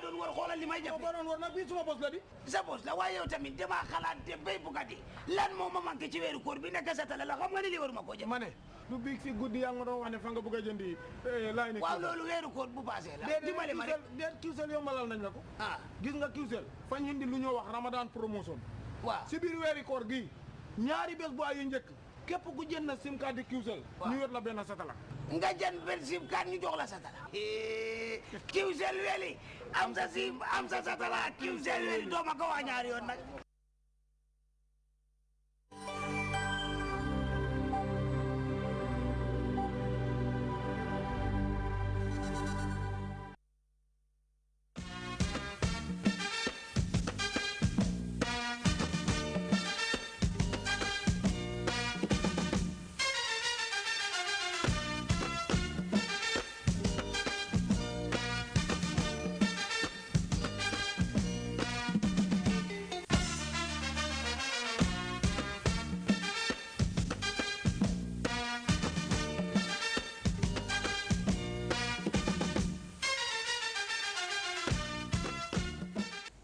doon war xoolal li may def ba doon war nag bii suma bos la di sa bos la waaye yow tamit dama xalaat de bay bugati lan moo ma manqué ci weeru koor bi nekk sa tala la xam nga ni li waruma koo jënd ma ne du biig si guddi yaa nga doon wax ne fa nga bëgg a jëndi laay ne waaw loolu weeru koor bu passé la dimbali ma rek déet kiwsel yombalal nañ la ko ah gis nga kiwsel fañ indi lu ñoo wax ramadan promotion waaw si biir weeri koor gi ñaari bés bu ay yu njëkk képp ku jënd na sim card di kiwsel ñu yor la benn satala nga jënd benn sim card ñu jox la satala kiwsel weli am sa sim am sa satala kiwsel weli doo ma ko wax ñaari yoon nag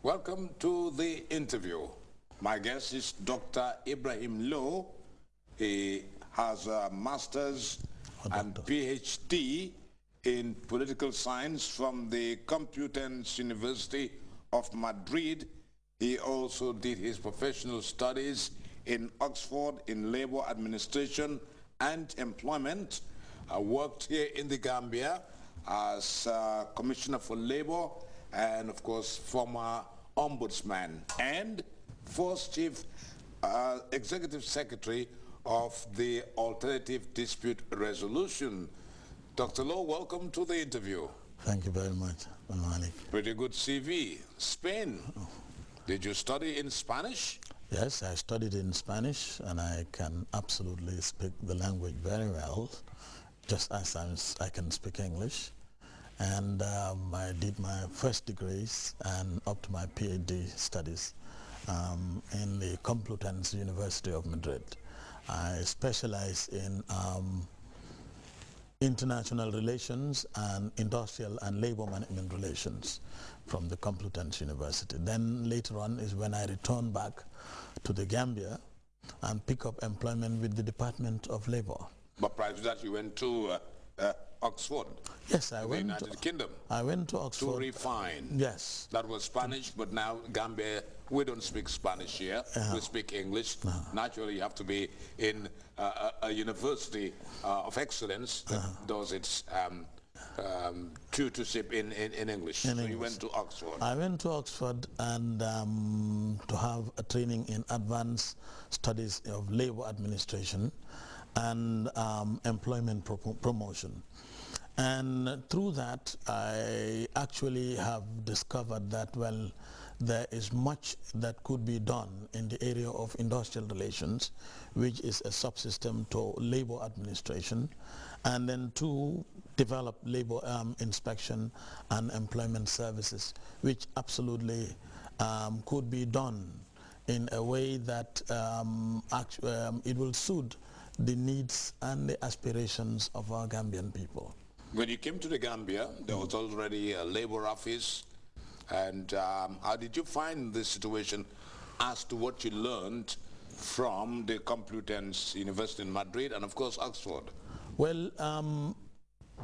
Welcome to the interview. My guest is Dr. Ibrahim Lowe. He has a master's and PhD in political science from the Complutense University of Madrid. He also did his professional studies in Oxford in labor administration and employment. Worked here in the Gambia as Commissioner for Labor and, of course, former Ombudsman and first Chief Executive Secretary of the Alternative Dispute Resolution. Dr. Lowe, welcome to the interview. Thank you very much, Malik. Pretty good CV. Spain. Did you study in Spanish? Yes, I studied in Spanish and I can absolutely speak the language very well, just as I can speak English. And I did my first degrees and up to my PhD studies in the Complutense University of Madrid. I specialize in international relations and industrial and labor management relations from the Complutense University. Then later on is when I returned back to the Gambia and pick up employment with the Department of Labor. But prior to that you went to Oxford. Yes, I went to the United Kingdom. I went to Oxford. To refine. Yes. That was Spanish, but now Gambia, we don't speak Spanish here. We speak English. Naturally, you have to be in a university of excellence that does its tutorship in English. So you went to Oxford. I went to Oxford and to have a training in advanced studies of labor administration and employment promotion. And through that, I actually have discovered that, well, there is much that could be done in the area of industrial relations, which is a subsystem to labor administration, and then to develop labor inspection and employment services, which absolutely could be done in a way that it will suit the needs and the aspirations of our Gambian people. When you came to the Gambia, there was already a labor office. And how did you find the situation as to what you learned from the Complutense University in Madrid and, of course, Oxford? Well,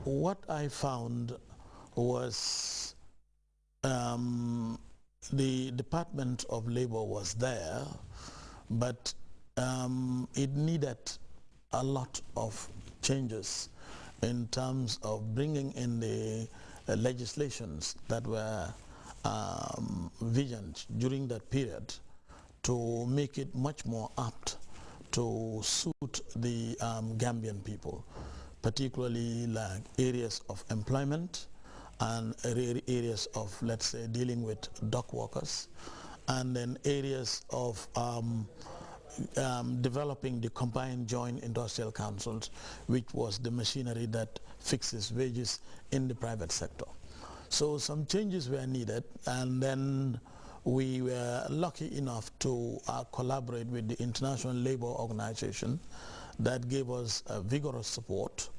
what I found was the Department of Labor was there, but it needed a lot of changes in terms of bringing in the legislations that were visioned during that period to make it much more apt to suit the Gambian people, particularly like areas of employment and areas of, let's say, dealing with dock workers, and then areas of developing the combined joint industrial councils, which was the machinery that fixes wages in the private sector. So some changes were needed, and then we were lucky enough to collaborate with the International Labour Organization that gave us vigorous support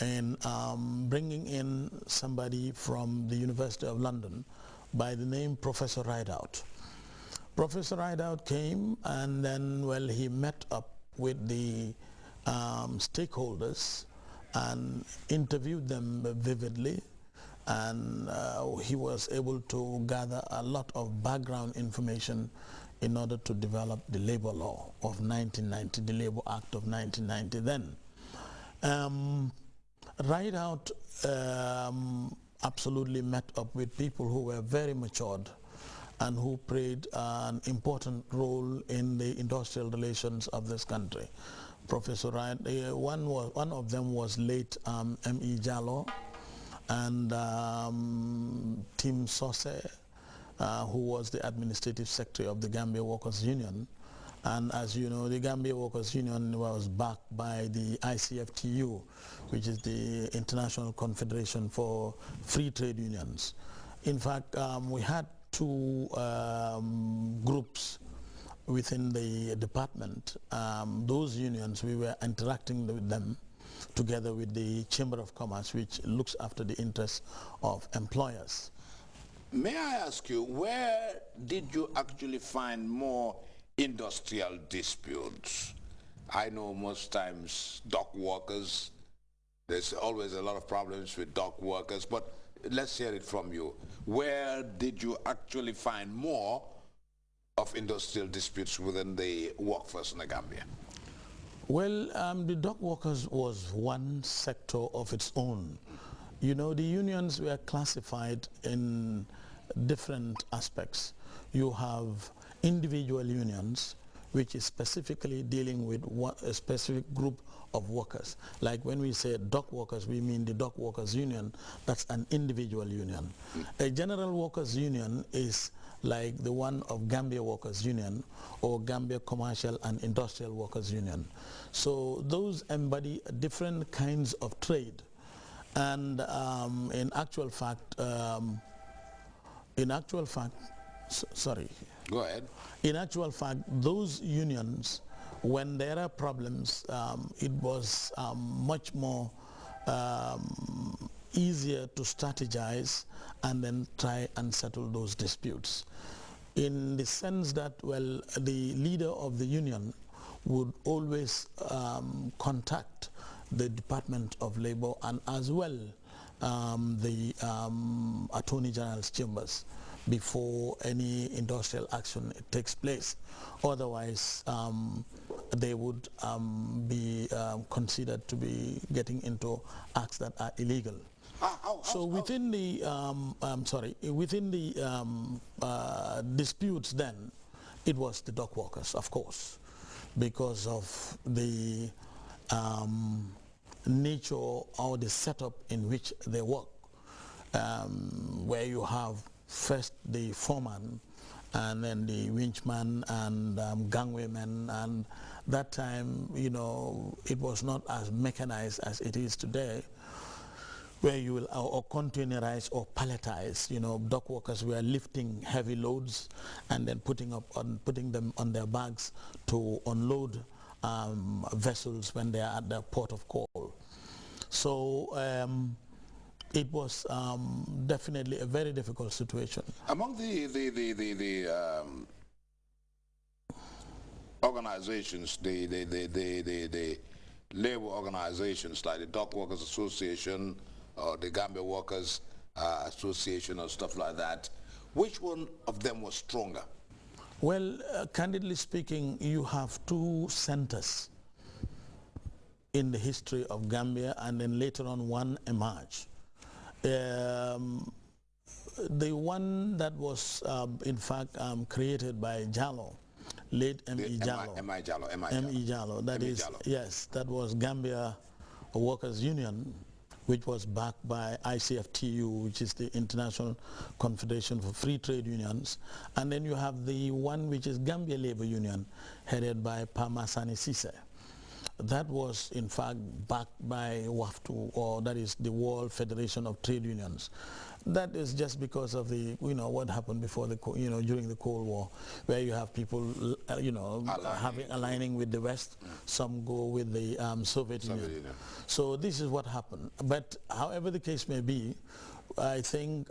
in bringing in somebody from the University of London by the name Professor Rideout. Professor Rideout came, and then, well, he met up with the stakeholders and interviewed them vividly, and he was able to gather a lot of background information in order to develop the labor law of 1990, the Labor Act of 1990 then. Rideout absolutely met up with people who were very matured and who played an important role in the industrial relations of this country. Professor Rideout, one of them was late M.E. Jallo, and Tim Sose, who was the administrative secretary of the Gambia Workers Union. And as you know, the Gambia Workers Union was backed by the ICFTU, which is the International Confederation for Free Trade Unions. In fact, we had two groups within the department. Those unions, we were interacting with them together with the Chamber of Commerce, which looks after the interests of employers. May I ask you, where did you actually find more industrial disputes? I know most times dock workers, there's always a lot of problems with dock workers, but let's hear it from you. Where did you actually find more of industrial disputes within the workforce in the Gambia? Well, the dock workers was one sector of its own. You know, the unions were classified in different aspects. You have individual unions, which is specifically dealing with a specific group of workers. Like when we say dock workers, we mean the dock workers union. That's an individual union. A general workers union is like the one of Gambia Workers Union or Gambia Commercial and Industrial Workers Union. So those embody different kinds of trade. And in actual fact, sorry. Go ahead. In actual fact, those unions, when there are problems, it was much more easier to strategize and then try and settle those disputes. In the sense that, well, the leader of the union would always contact the Department of Labor and as well the Attorney General's chambers before any industrial action takes place. Otherwise, they would be considered to be getting into acts that are illegal. So within the disputes then, it was the dock workers, of course, because of the nature or the setup in which they work, where you have first the foreman and then the winchman and gangwayman, and that time, you know, it was not as mechanized as it is today, where you will or containerize or palletize. You know, dock workers were lifting heavy loads and then putting them on their bags to unload vessels when they are at the port of call. So it was definitely a very difficult situation. Among the organizations, the labor organizations like the Dock Workers Association or the Gambia Workers Association or stuff like that, which one of them was stronger? Well, candidly speaking, you have two centers in the history of Gambia, and then later on one emerged. The one that was in fact created by Jallo, late M.E. Jallo. M.E. Jallo, that is, yes, that was Gambia Workers Union, which was backed by ICFTU, which is the International Confederation for Free Trade Unions. And then you have the one which is Gambia Labor Union, headed by Pamasani Sise. That was in fact backed by WAFTU, or that is the World Federation of Trade Unions. That is just because of the, you know, what happened before the, you know, during the Cold War, where you have people, you know, aligning with the West. Some go with the Soviet Union. So this is what happened. But however the case may be, I think